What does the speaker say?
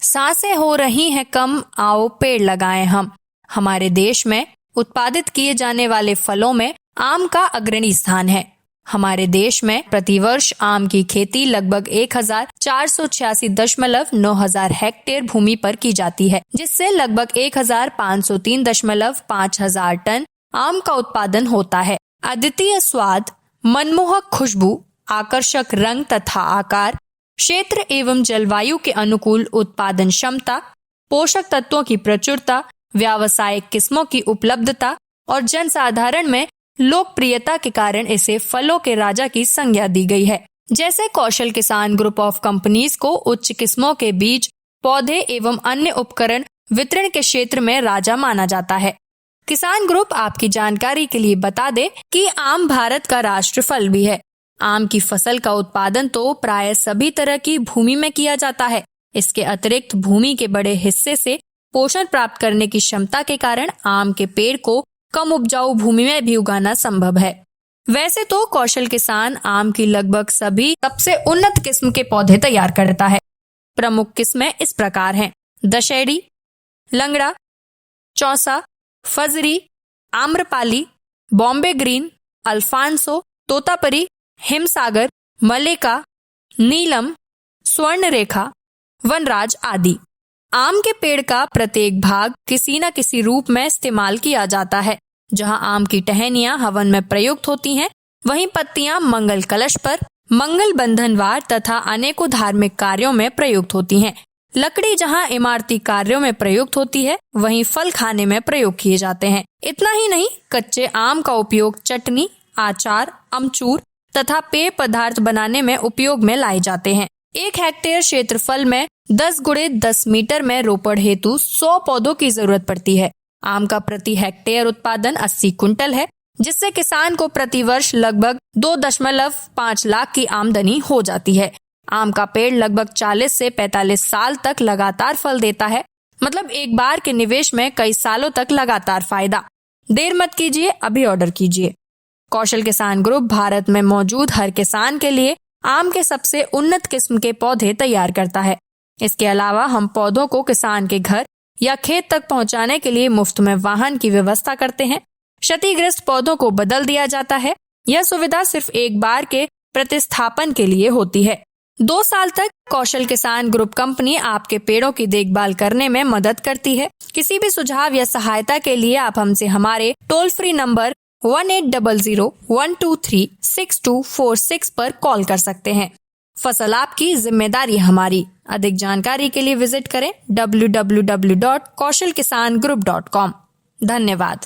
सांसें हो रही हैं कम, आओ पेड़ लगाएं हम। हमारे देश में उत्पादित किए जाने वाले फलों में आम का अग्रणी स्थान है। हमारे देश में प्रतिवर्ष आम की खेती लगभग 1486.9000 हेक्टेयर भूमि पर की जाती है, जिससे लगभग 1503.5000 टन आम का उत्पादन होता है। अद्वितीय स्वाद, मनमोहक खुशबू, आकर्षक रंग तथा आकार, क्षेत्र एवं जलवायु के अनुकूल उत्पादन क्षमता, पोषक तत्वों की प्रचुरता, व्यावसायिक किस्मों की उपलब्धता और जनसाधारण में लोकप्रियता के कारण इसे फलों के राजा की संज्ञा दी गई है। जैसे कौशल किसान ग्रुप ऑफ कंपनीज को उच्च किस्मों के बीज, पौधे एवं अन्य उपकरण वितरण के क्षेत्र में राजा माना जाता है। किसान ग्रुप आपकी जानकारी के लिए बता दे कि आम भारत का राष्ट्र फल भी है। आम की फसल का उत्पादन तो प्राय सभी तरह की भूमि में किया जाता है। इसके अतिरिक्त भूमि के बड़े हिस्से से पोषण प्राप्त करने की क्षमता के कारण आम के पेड़ को कम उपजाऊ भूमि में भी उगाना संभव है। वैसे तो कौशल किसान आम की लगभग सभी सबसे उन्नत किस्म के पौधे तैयार करता है। प्रमुख किस्में इस प्रकार हैं: दशहरी, लंगड़ा, चौसा, फजरी, आम्रपाली, बॉम्बे ग्रीन, अल्फांसो, तोतापरी, हिमसागर, मलेका, नीलम, स्वर्ण रेखा, वनराज आदि। आम के पेड़ का प्रत्येक भाग किसी न किसी रूप में इस्तेमाल किया जाता है। जहां आम की टहनियां हवन में प्रयुक्त होती हैं, वहीं पत्तियां मंगल कलश पर, मंगल बंधनवार तथा अनेकों धार्मिक कार्यों में प्रयुक्त होती हैं। लकड़ी जहां इमारती कार्यों में प्रयुक्त होती है, वहीं फल खाने में प्रयोग किए जाते हैं। इतना ही नहीं, कच्चे आम का उपयोग चटनी, आचार, अमचूर तथा पेय पदार्थ बनाने में उपयोग में लाए जाते हैं। 1 हेक्टेयर क्षेत्रफल में 10 × 10 मीटर में रोपण हेतु 100 पौधों की जरूरत पड़ती है। आम का प्रति हेक्टेयर उत्पादन 80 कुंटल है, जिससे किसान को प्रति वर्ष लगभग 2.5 लाख की आमदनी हो जाती है। आम का पेड़ लगभग 40 से 45 साल तक लगातार फल देता है। मतलब एक बार के निवेश में कई सालों तक लगातार फायदा। देर मत कीजिए, अभी ऑर्डर कीजिए। कौशल किसान ग्रुप भारत में मौजूद हर किसान के लिए आम के सबसे उन्नत किस्म के पौधे तैयार करता है। इसके अलावा हम पौधों को किसान के घर या खेत तक पहुंचाने के लिए मुफ्त में वाहन की व्यवस्था करते हैं। क्षतिग्रस्त पौधों को बदल दिया जाता है। यह सुविधा सिर्फ एक बार के प्रतिस्थापन के लिए होती है। 2 साल तक कौशल किसान ग्रुप कंपनी आपके पेड़ों की देखभाल करने में मदद करती है। किसी भी सुझाव या सहायता के लिए आप हमसे हमारे टोल फ्री नंबर 1800-123-6246 पर कॉल कर सकते हैं। फसल आपकी, जिम्मेदारी हमारी। अधिक जानकारी के लिए विजिट करें www.kaushalkisangroup.com। धन्यवाद।